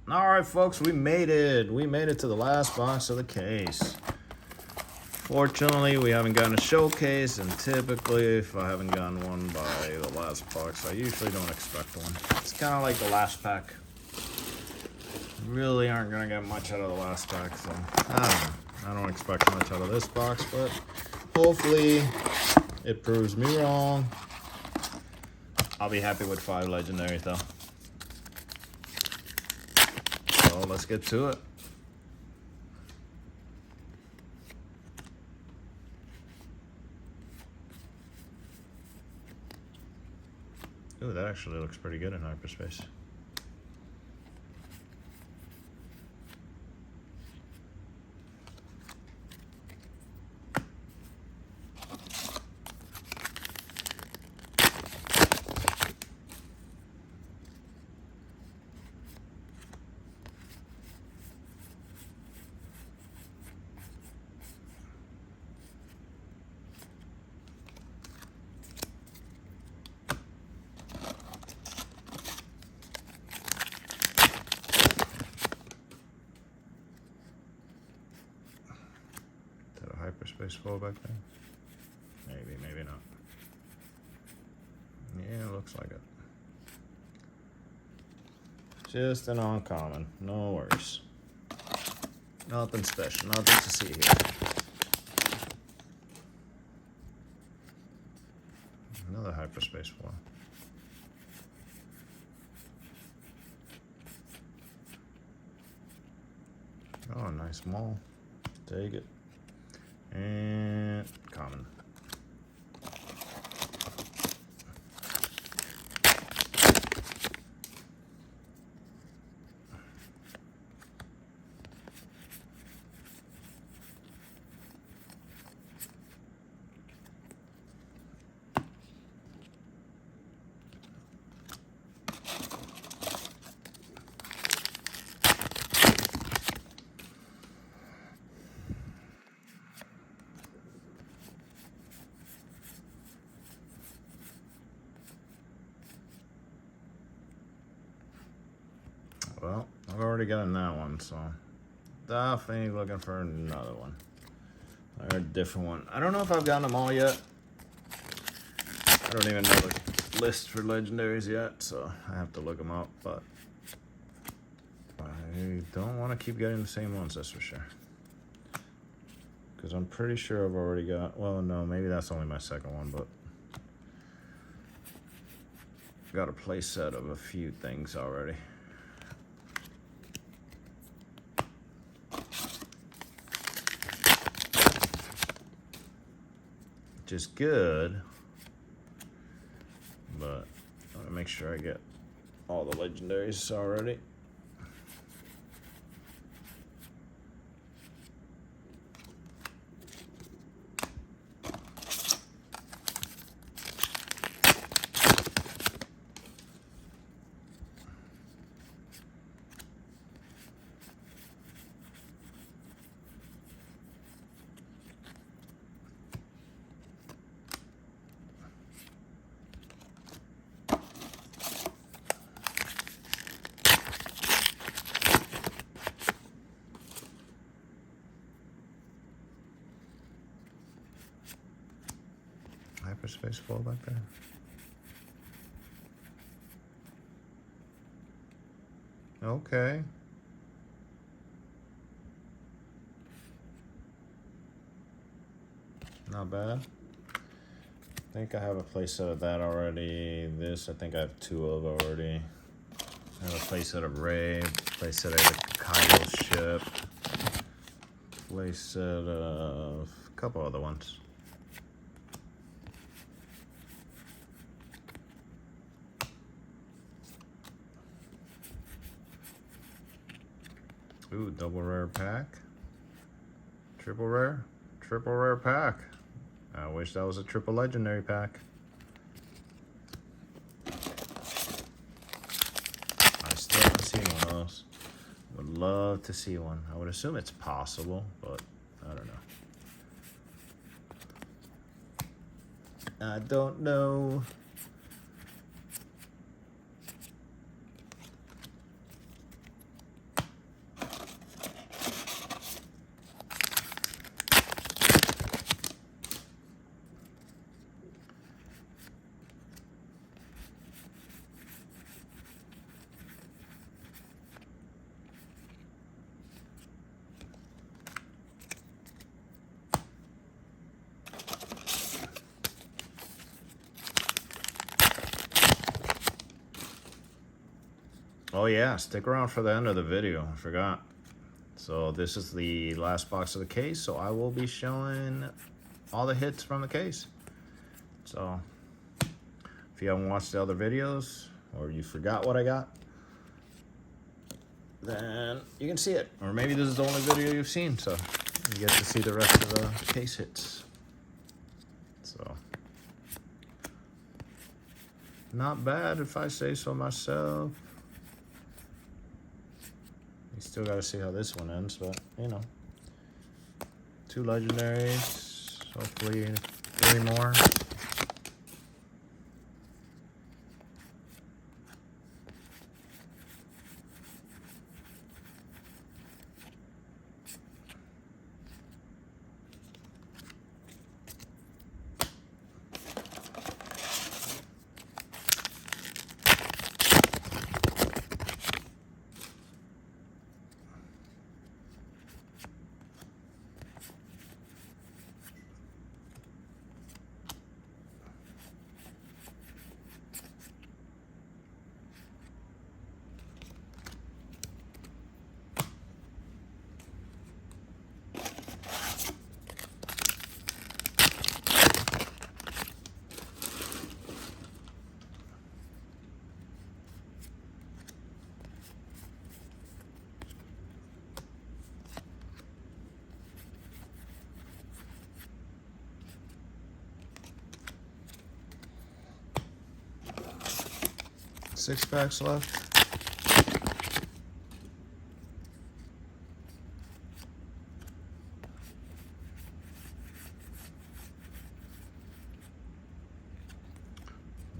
All right, folks, we made it. We made it to the last box of the case. Fortunately, we haven't gotten a showcase, and typically, if I haven't gotten one by the last box, I usually don't expect one. It's kind of like the last pack. Really aren't going to get much out of the last pack, so I don't know. I don't expect much out of this box, but hopefully it proves me wrong. I'll be happy with 5 legendaries, though. So let's get to it. Ooh, that actually looks pretty good in hyperspace. Hyperspace full back there? Maybe not. Yeah, looks like it. Just an uncommon, no worries. Nothing special, nothing to see here. Another hyperspace foil. Oh, nice mall. Take it. And common. Well, I've already gotten that one, so definitely looking for another one. Or a different one. I don't know if I've gotten them all yet. I don't even know the list for legendaries yet, so I have to look them up, but I don't want to keep getting the same ones, that's for sure. Because I'm pretty sure I've already got, well, no, maybe that's only my second one, but I've got a play set of a few things already. Which is good, but I want to make sure I get all the legendaries already. Hyperspace fall back there. Okay. Not bad. I think I have a playset of that already. This, I think I have 2 of already. I have a playset of Ray, playset of the Kyle ship, playset of a couple other ones. Ooh, double rare pack. Triple rare pack. I wish that was a triple legendary pack. I still haven't seen one of those. Would love to see one. I would assume it's possible, but I don't know. I don't know. Oh yeah, stick around for the end of the video. I forgot. So this is the last box of the case, so I will be showing all the hits from the case. So if you haven't watched the other videos, or you forgot what I got, then you can see it. Or maybe this is the only video you've seen, so you get to see the rest of the case hits. So not bad if I say so myself. You still got to see how this one ends, but you know, 2 legendaries, hopefully 3 more. Six packs left.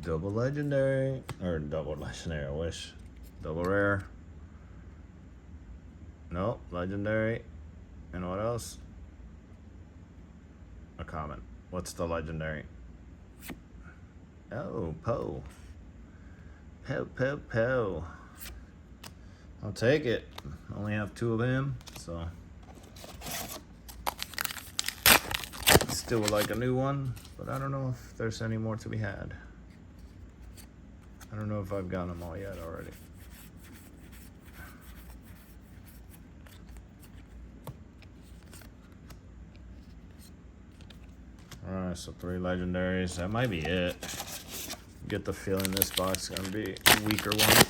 Double legendary, or double legendary, I wish. Double rare. Nope, legendary. And what else? A comment. What's the legendary? Oh, Poe. Poe. I'll take it. Only have 2 of him, so still would like a new one, but I don't know if there's any more to be had. I don't know if I've gotten them all yet already. Alright, so 3 legendaries. That might be it. Get the feeling this box is gonna be a weaker one.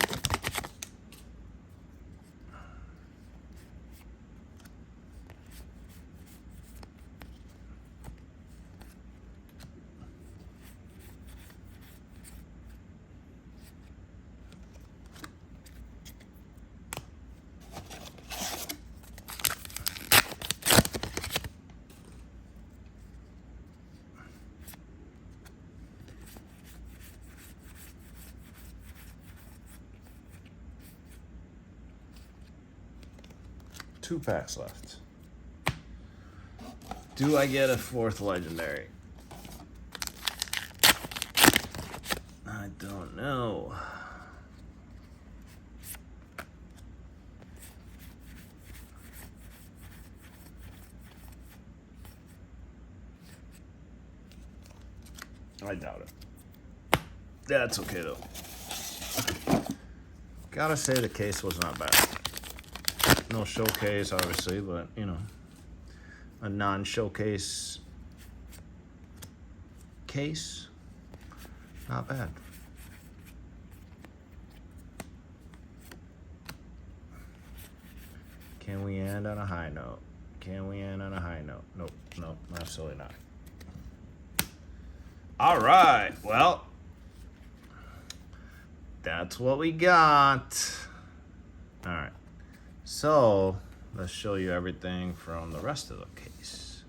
Two packs left. Do I get a 4th legendary? I don't know. I doubt it. That's okay though. Gotta say the case was not bad. No showcase, obviously, but you know, a non-showcase case, not bad. Can we end on a high note? Can we end on a high note? Nope, nope, absolutely not. All right, well, that's what we got. All right. So let's show you everything from the rest of the case.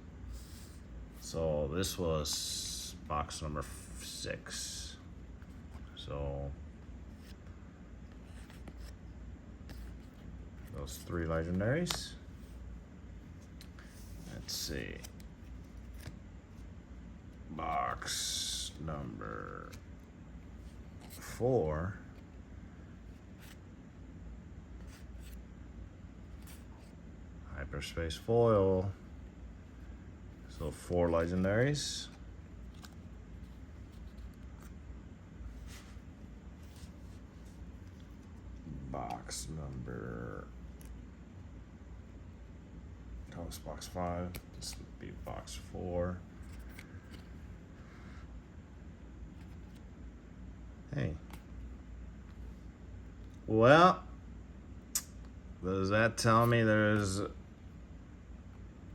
So this was box number 6. So those 3 legendaries. Let's see. Box number 4. Hyperspace foil. So 4 legendaries. box number. That was box 5. This would be box 4. Hey. Well, does that tell me there's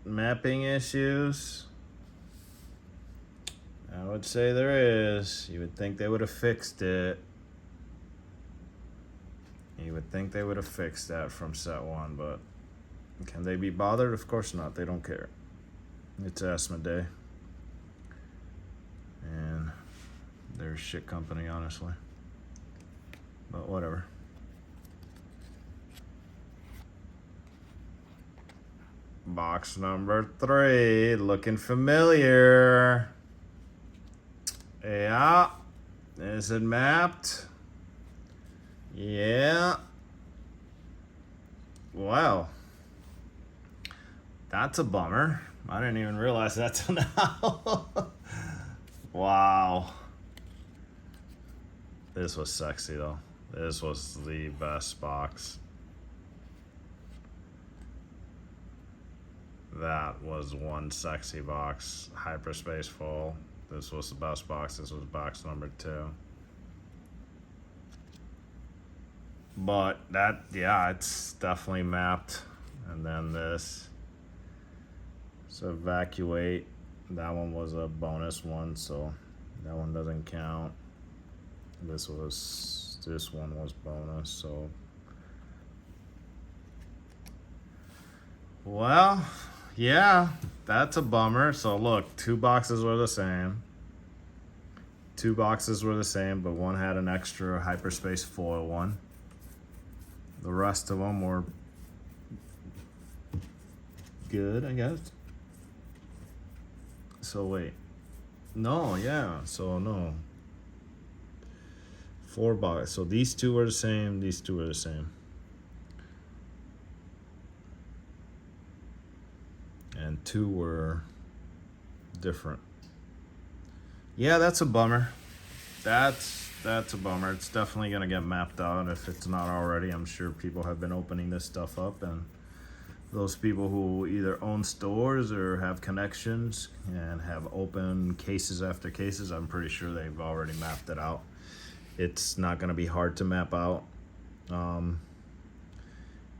mapping issues? I would say there is. You would think they would have fixed it. You would think they would have fixed that from set 1, but can they be bothered? Of course not. They don't care. It's Asmodee. And they're a shit company, honestly. But whatever. Box number 3, looking familiar. Yeah. Is it mapped? Yeah. Wow. That's a bummer. I didn't even realize that till now. Wow. This was sexy though. This was the best box. That was one sexy box. Hyperspace full. This was the best box. This was box number 2. But that, yeah, it's definitely mapped. And then this. So evacuate. That one was a bonus one, so that one doesn't count. This one was bonus, so. Well, yeah, that's a bummer. So look, 2 boxes were the same. 2 boxes were the same, but one had an extra hyperspace foil one. The rest of them were good, I guess. So wait. No, yeah, so no. 4 boxes. So these 2 were the same, these 2 were the same. And 2 were different. Yeah, that's a bummer. That's a bummer. It's definitely gonna get mapped out if it's not already. I'm sure people have been opening this stuff up, and those people who either own stores or have connections and have open cases after cases, I'm pretty sure they've already mapped it out. It's not gonna be hard to map out.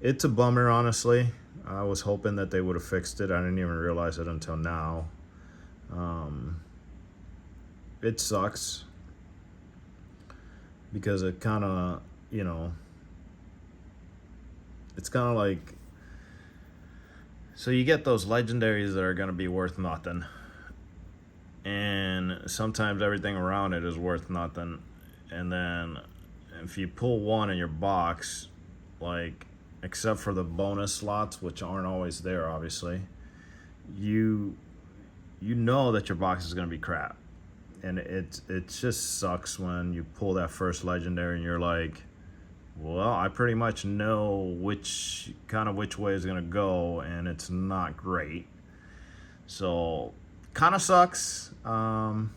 It's a bummer, honestly. I was hoping that they would have fixed it. I didn't even realize it until now. It sucks because it kind of, you know, it's kind of like, so you get those legendaries that are going to be worth nothing, and sometimes everything around it is worth nothing, and then if you pull one in your box, like, except for the bonus slots, which aren't always there, obviously, you know that your box is going to be crap. And it just sucks when you pull that first legendary and you're like, well, I pretty much know which way is going to go, and it's not great. So, kind of sucks. Not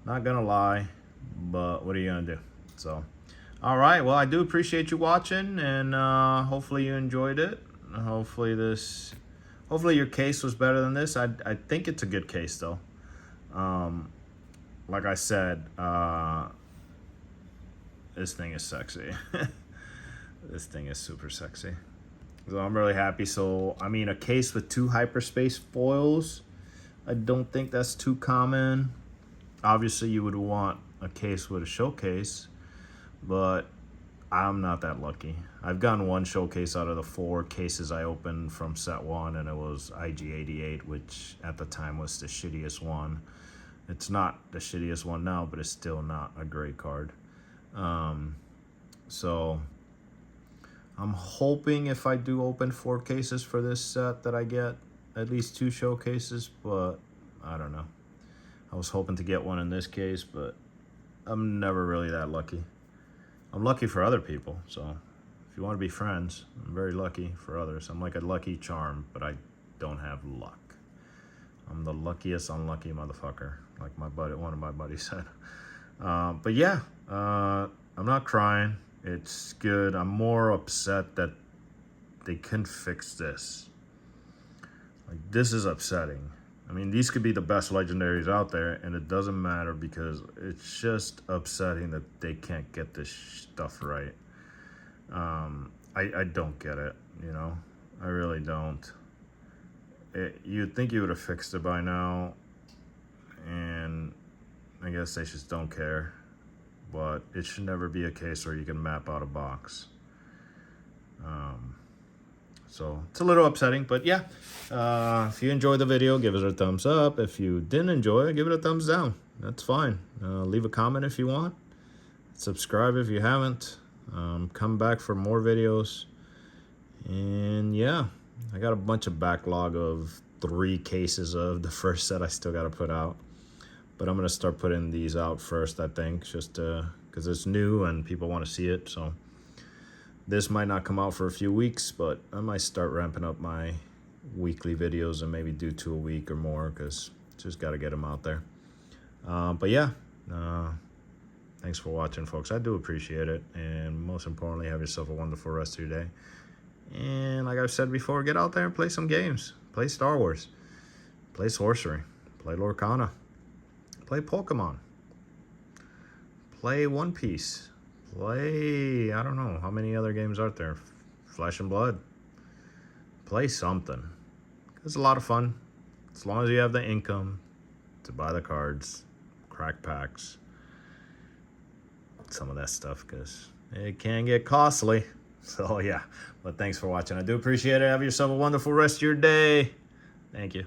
going to lie, but what are you going to do? So, all right, well, I do appreciate you watching, and hopefully you enjoyed it. Hopefully your case was better than this. I think it's a good case, though. Like I said, this thing is sexy. This thing is super sexy. So I'm really happy. So, I mean, a case with 2 hyperspace foils, I don't think that's too common. Obviously, you would want a case with a showcase, but I'm not that lucky. I've gotten 1 showcase out of the 4 cases I opened from set 1, and it was IG-88, which at the time was the shittiest one. It's not the shittiest one now, but it's still not a great card. So I'm hoping if I do open 4 cases for this set that I get at least 2 showcases, but I don't know. I was hoping to get one in this case, but I'm never really that lucky. I'm lucky for other people, so if you want to be friends, I'm very lucky for others. I'm like a lucky charm, but I don't have luck. I'm the luckiest unlucky motherfucker, like one of my buddies said. But yeah, I'm not crying. It's good. I'm more upset that they couldn't fix this. Like, this is upsetting. I mean, these could be the best legendaries out there, and it doesn't matter because it's just upsetting that they can't get this stuff right. I don't get it, you know? I really don't. You'd think you would have fixed it by now, and I guess they just don't care. But it should never be a case where you can map out a box. So it's a little upsetting, but yeah. If you enjoyed the video, give it a thumbs up. If you didn't enjoy it, give it a thumbs down. That's fine. Leave a comment if you want. Subscribe if you haven't. Come back for more videos. And yeah, I got a bunch of backlog of 3 cases of the first set I still got to put out. But I'm going to start putting these out first, I think, just because it's new and people want to see it. So this might not come out for a few weeks, but I might start ramping up my weekly videos and maybe do 2 a week or more because just got to get them out there. But yeah, thanks for watching, folks. I do appreciate it. And most importantly, have yourself a wonderful rest of your day. And like I've said before, get out there and play some games. Play Star Wars. Play Sorcery. Play Lorcana. Play Pokemon. Play One Piece. Play, I don't know, how many other games are there? Flesh and Blood. Play something. It's a lot of fun. As long as you have the income to buy the cards, crack packs, some of that stuff, because it can get costly. So yeah, but thanks for watching. I do appreciate it. Have yourself a wonderful rest of your day. Thank you.